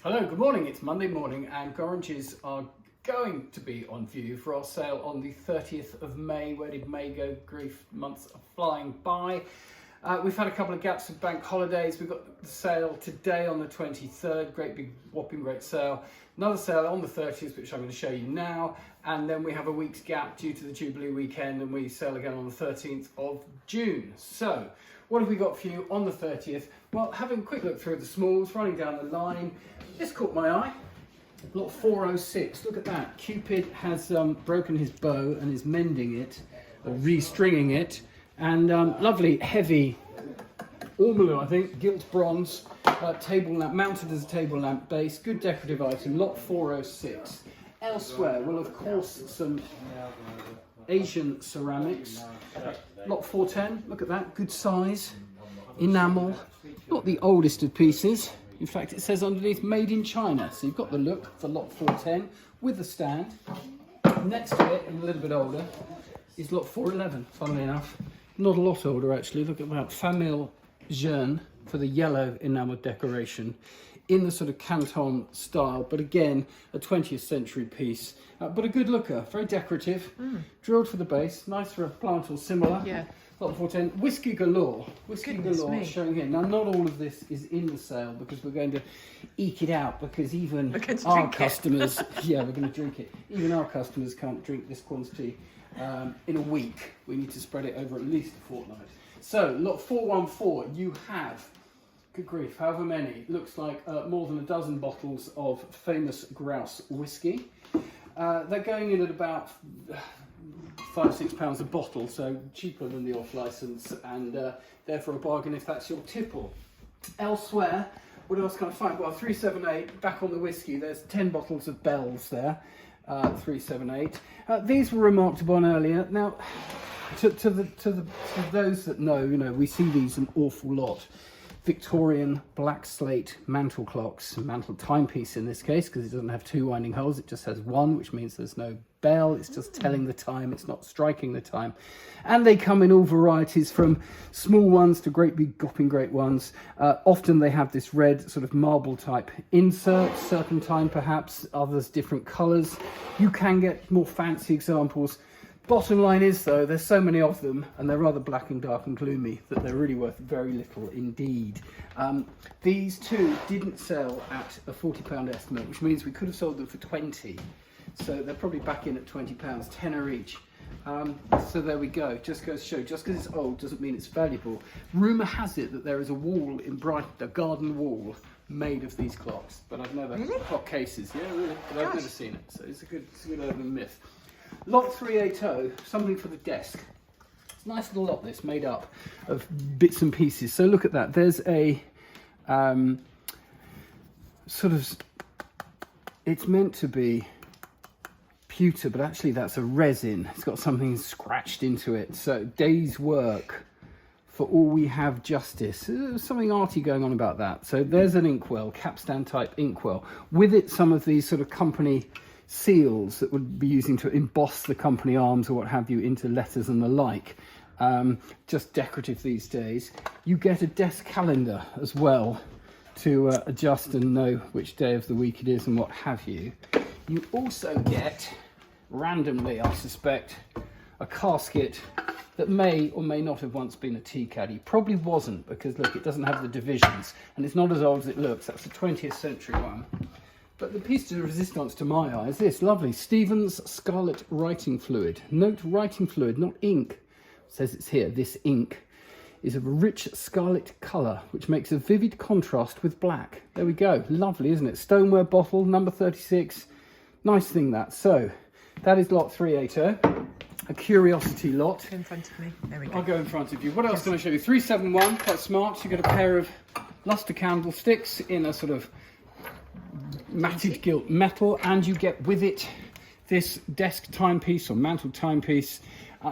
Hello, good morning. It's Monday morning and Gorringes are going to be on view for our sale on the 30th of May. Where did May go? Grief, months are flying by. We've had a couple of gaps of bank holidays. We've got the sale today on the 23rd, great big whopping great sale. Another sale on the 30th, which I'm going to show you now. And then we have a week's gap due to the Jubilee weekend and we sell again on the 13th of June. So, what have we got for you on the 30th? Well, having a quick look through the smalls, running down the line, this caught my eye. Lot 406, look at that. Cupid has broken his bow and is mending it, or restringing it. And lovely, heavy ormolu, I think, gilt bronze, table lamp, mounted as a table lamp base. Good decorative item, lot 406. Elsewhere, well, of course, some Asian ceramics. Lot 410, look at that, good size. Enamel, not the oldest of pieces. In fact, it says underneath made in China. So you've got the look for lot 410 with the stand. Next to it, and a little bit older, is lot 411, funnily enough. Not a lot older, actually. Look at that, Famille Jeune for the yellow enamel decoration in the sort of Canton style, but again, a 20th century piece. But a good looker, very decorative, drilled for the base, nice for a plant or similar. Yeah. Lot 410, Whiskey Galore. Whiskey Goodness Galore me. showing here. Now, not all of this is in the sale because we're going to eke it out because even We're going to our drink it. customers, yeah, we're going to drink it. Even our customers can't drink this quantity in a week. We need to spread it over at least a fortnight. So, lot 414, you have, good grief, however many, looks like more than a dozen bottles of famous grouse whiskey. They're going in at about £5-6 a bottle, so cheaper than the off licence, and therefore a bargain if that's your tipple. Elsewhere, what else can I find? Well, 378, back on the whiskey, there's 10 bottles of Bells there, 378. These were remarked upon earlier. Now, to those that know, you know, we see these an awful lot. Victorian black slate mantle clocks, mantle timepiece in this case, because it doesn't have two winding holes, it just has one, which means there's no bell, it's just telling the time, it's not striking the time. And they come in all varieties, from small ones to great big gopping great ones. Often they have this red sort of marble type insert, serpentine perhaps, others different colours. You can get more fancy examples. Bottom line is, though, there's so many of them, and they're rather black and dark and gloomy, that they're really worth very little indeed. These two didn't sell at a £40 estimate, which means we could have sold them for 20. So they're probably back in at £20, tenner each. So there we go. Just goes to show, just because it's old doesn't mean it's valuable. Rumour has it that there is a wall in Brighton, a garden wall, made of these clocks, but I've never clock cases. Yeah, really, but I've never seen it. So it's a good urban myth. Lot 380, something for the desk. It's a nice little lot, this, made up of bits and pieces. So look at that. There's a sort of, it's meant to be pewter, but actually that's a resin. It's got something scratched into it. So day's work for all we have justice. There's something arty going on about that. So there's an inkwell, capstan type inkwell. With it, some of these sort of company seals that would be using to emboss the company arms or what have you into letters and the like. Just decorative these days. You get a desk calendar as well to adjust and know which day of the week it is and what have you. You also get, randomly I suspect, a casket that may or may not have once been a tea caddy. Probably wasn't, because look, it doesn't have the divisions and it's not as old as it looks. That's a 20th century one. But the piece de resistance to my eye is this lovely Stevens Scarlet Writing Fluid. Note writing fluid, not ink. It says it's here. This ink is of a rich scarlet colour, which makes a vivid contrast with black. There we go. Lovely, isn't it? Stoneware bottle, number 36. Nice thing, that. So, that is lot 380. A curiosity lot. In front of me. There we go. I'll go in front of you. What else can I show you? 371, quite smart. You get a pair of lustre candlesticks in a sort of matted gilt metal, and you get with it this desk timepiece or mantle timepiece.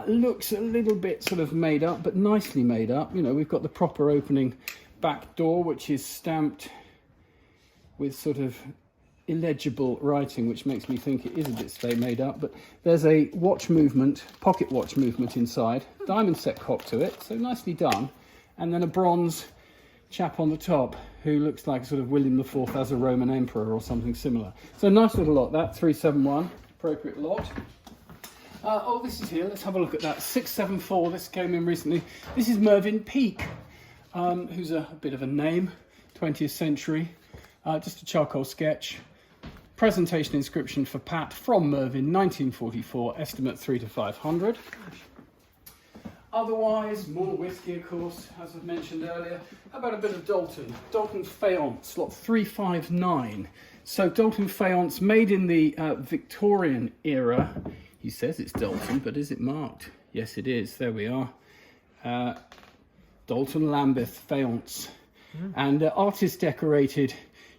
Looks a little bit sort of made up, but nicely made up. You know, we've got the proper opening back door, which is stamped with sort of illegible writing, which makes me think it is a bit stay made up. But there's a watch movement, pocket watch movement inside, diamond set cock to it, so nicely done, and then a bronze chap on the top. who looks like sort of William IV as a Roman emperor or something similar. So nice little lot, that 371, appropriate lot. Oh, this is here. Let's have a look at that. 674. This came in recently. This is Mervyn Peake, who's a bit of a name, 20th century. Just a charcoal sketch. Presentation inscription for Pat from Mervyn, 1944. Estimate 300 to 500. Otherwise, more whiskey, of course, as I've mentioned earlier. How about a bit of Dalton? Dalton Faience, lot 359. So Dalton Faience, made in the Victorian era. He says it's Dalton, but is it marked? Yes, it is. There we are. Dalton Lambeth Faience. And artist decorated,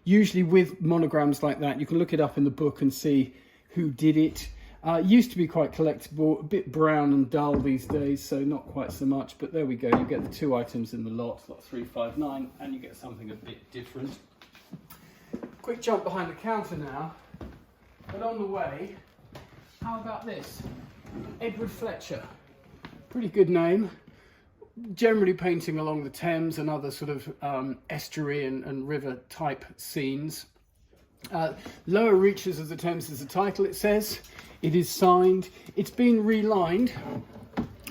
usually with monograms like that. You can look it up in the book and see who did it. Used to be quite collectible, a bit brown and dull these days, so not quite so much. But there we go. You get the 2 items in the lot 359, and you get something a bit different. Quick jump behind the counter now. But on the way, how about this? Edward Fletcher. Pretty good name. Generally painting along the Thames and other sort of estuary and river type scenes. Lower reaches of the Thames is the title, it says. It is signed. It's been relined.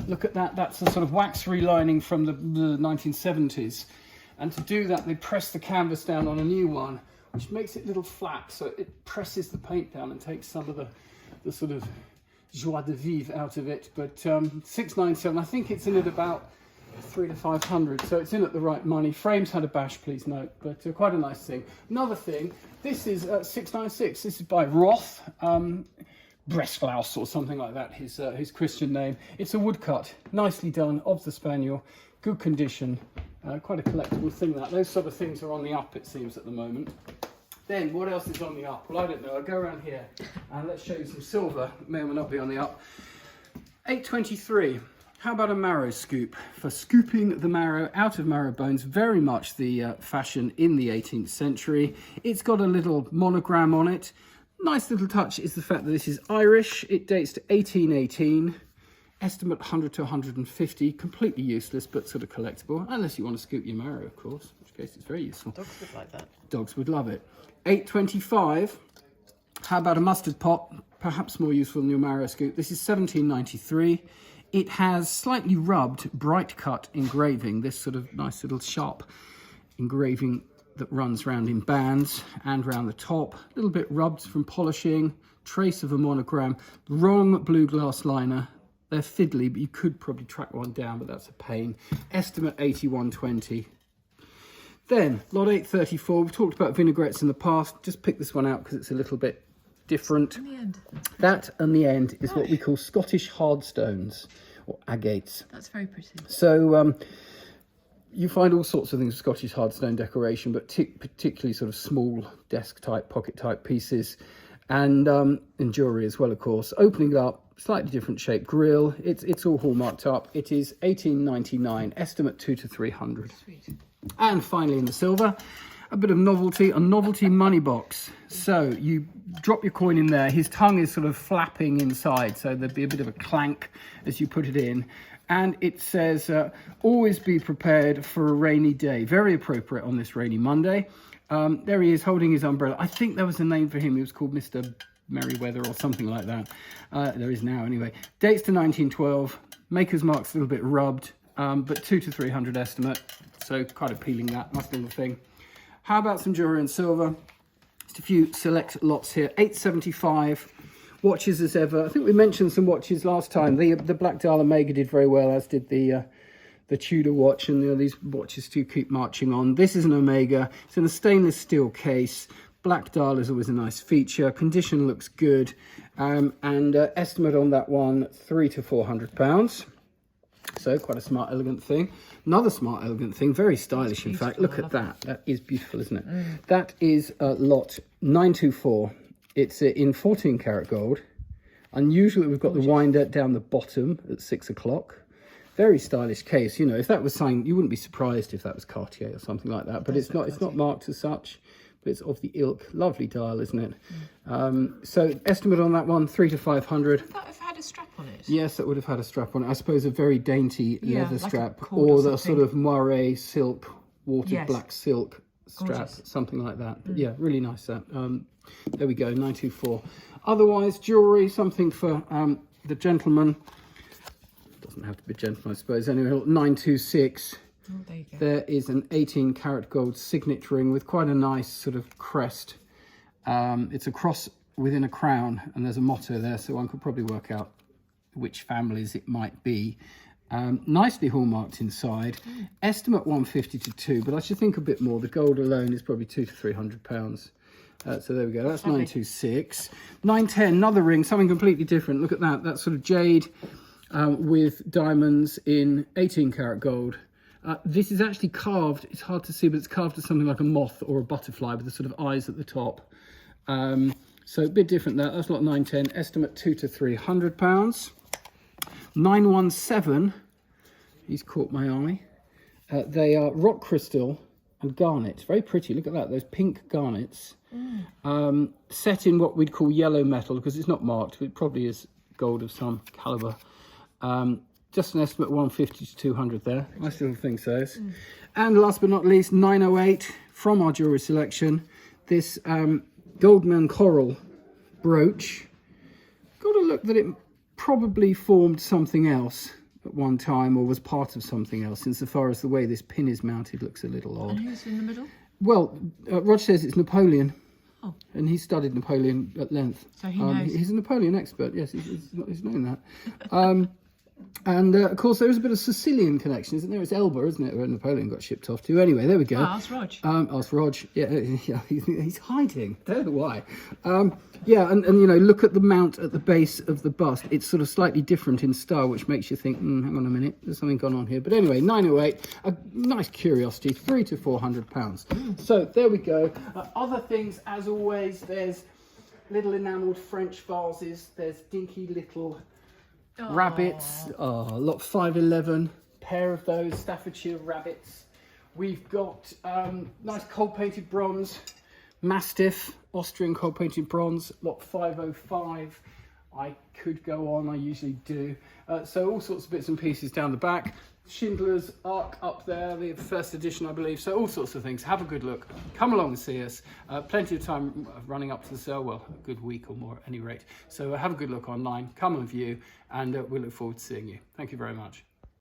Look at that. That's a sort of wax relining from the 1970s. And to do that, they press the canvas down on a new one, which makes it a little flat. So it presses the paint down and takes some of the sort of joie de vivre out of it. But 697, I think it's in at about 300 to 500, so it's in at the right money. Frames had a bash, please note, but quite a nice thing. Another thing, this is 696. This is by Roth, Bresklaus or something like that, his Christian name. It's a woodcut, nicely done, of the Spaniel, good condition, quite a collectible thing. Those sort of things are on the up, it seems, at the moment. Then, what else is on the up? Well, I don't know. I'll go around here and let's show you some silver. May or may not be on the up. 823. How about a marrow scoop? For scooping the marrow out of marrow bones, very much the fashion in the 18th century. It's got a little monogram on it. Nice little touch is the fact that this is Irish. It dates to 1818. Estimate 100 to 150. Completely useless, but sort of collectible. Unless you want to scoop your marrow, of course. In which case it's very useful. Dogs would like that. Dogs would love it. 825. How about a mustard pot? Perhaps more useful than your marrow scoop. This is 1793. It has slightly rubbed, bright cut engraving. This sort of nice little sharp engraving that runs round in bands and round the top. A little bit rubbed from polishing. Trace of a monogram. Wrong blue glass liner. They're fiddly, but you could probably track one down, but that's a pain. Estimate 8120. Then, lot 834, we've talked about vinaigrettes in the past. Just pick this one out because it's a little bit different. In the end. That, and the end, is what we call Scottish hardstones, or agates. That's very pretty. So, you find all sorts of things with Scottish hardstone decoration, but particularly sort of small desk-type, pocket-type pieces, and jewellery as well, of course. Opening it up, slightly different shape grill. It's all hallmarked up. It is 1899, estimate 200 to 300. Sweet. And finally in the silver, a bit of novelty, a novelty money box. So you drop your coin in there. His tongue is sort of flapping inside, so there'd be a bit of a clank as you put it in. And it says, always be prepared for a rainy day. Very appropriate on this rainy Monday. There he is holding his umbrella. I think there was a name for him. He was called Mr. Merryweather or something like that. There is now anyway. Dates to 1912. Maker's mark's a little bit rubbed, but 200 to 300 estimate. So quite appealing, that nice little thing. How about some jewellery and silver? Just a few select lots here. 875. Watches as ever. I think we mentioned some watches last time. The Black Dial Omega did very well, as did the Tudor watch, and these watches do keep marching on. This is an Omega. It's in a stainless steel case. Black dial is always a nice feature. Condition looks good, and estimate on that one £300 to 400. So quite a smart, elegant thing. Another smart, elegant thing, very stylish. In fact, look at that. That is beautiful, isn't it? That is lot 924. It's in 14 karat gold. Unusually, we've got the winder down the bottom at 6 o'clock. Very stylish case. You know, if that was something, you wouldn't be surprised if that was Cartier or something like that. But it's not. It's not marked as such. But it's of the ilk. Lovely dial, isn't it? So estimate on that one, 300 to 500. Would that have had a strap on it? Yes, that would have had a strap on it. I suppose a very dainty leather like strap, a cord or the something. sort of moiré silk, watered black silk strap, Gorgeous. something like that. But yeah, really nice that. There we go, 924. Otherwise, jewellery, something for the gentleman. Doesn't have to be gentleman, I suppose. Anyway, 926. Oh, there you go. There is an 18 karat gold signet ring with quite a nice sort of crest. It's a cross within a crown, and there's a motto there, so one could probably work out which families it might be. Nicely hallmarked inside. Estimate 150 to 2, but I should think a bit more. The gold alone is probably £200 to £300. So there we go. That's 926. 910, another ring, something completely different. Look at that. That's sort of jade with diamonds in 18 karat gold. This is actually carved. It's hard to see, but it's carved as something like a moth or a butterfly with the sort of eyes at the top. So a bit different there. That's lot 910. Estimate £200 to £300. 917. He's caught my eye. They are rock crystal and garnet. Very pretty. Look at that. Those pink garnets. Set in what we'd call yellow metal because it's not marked. It probably is gold of some caliber. Just an estimate 150 to 200 there. Nice little thing, says. And last but not least, 908 from our jewellery selection. This Goldman coral brooch. Got a look that it probably formed something else at one time or was part of something else, insofar as the way this pin is mounted looks a little odd. And who's in the middle? Well, Rog says it's Napoleon. Oh. And he studied Napoleon at length. So he knows. He's a Napoleon expert, yes, he's known that. And of course, there is a bit of Sicilian connection, isn't there? It's Elba, isn't it, where Napoleon got shipped off to. Anyway, there we go. Ask Rog. Ask Rog. Yeah, he's hiding. Don't know why. Yeah, and you know, look at the mount at the base of the bust. It's sort of slightly different in style, which makes you think, hang on a minute, there's something gone on here. But anyway, 908, a nice curiosity, £300 to £400. So there we go. Other things, as always, there's little enamelled French vases. There's dinky little rabbits, lot 511, pair of those Staffordshire rabbits. We've got nice cold painted bronze, Mastiff, Austrian cold painted bronze, lot 505. I could go on, I usually do. So all sorts of bits and pieces down the back. Schindler's Ark up there, the first edition, I believe. So all sorts of things. Have a good look. Come along and see us. Plenty of time running up to the sale. Well, a good week or more at any rate. So have a good look online. Come and view, and we look forward to seeing you. Thank you very much.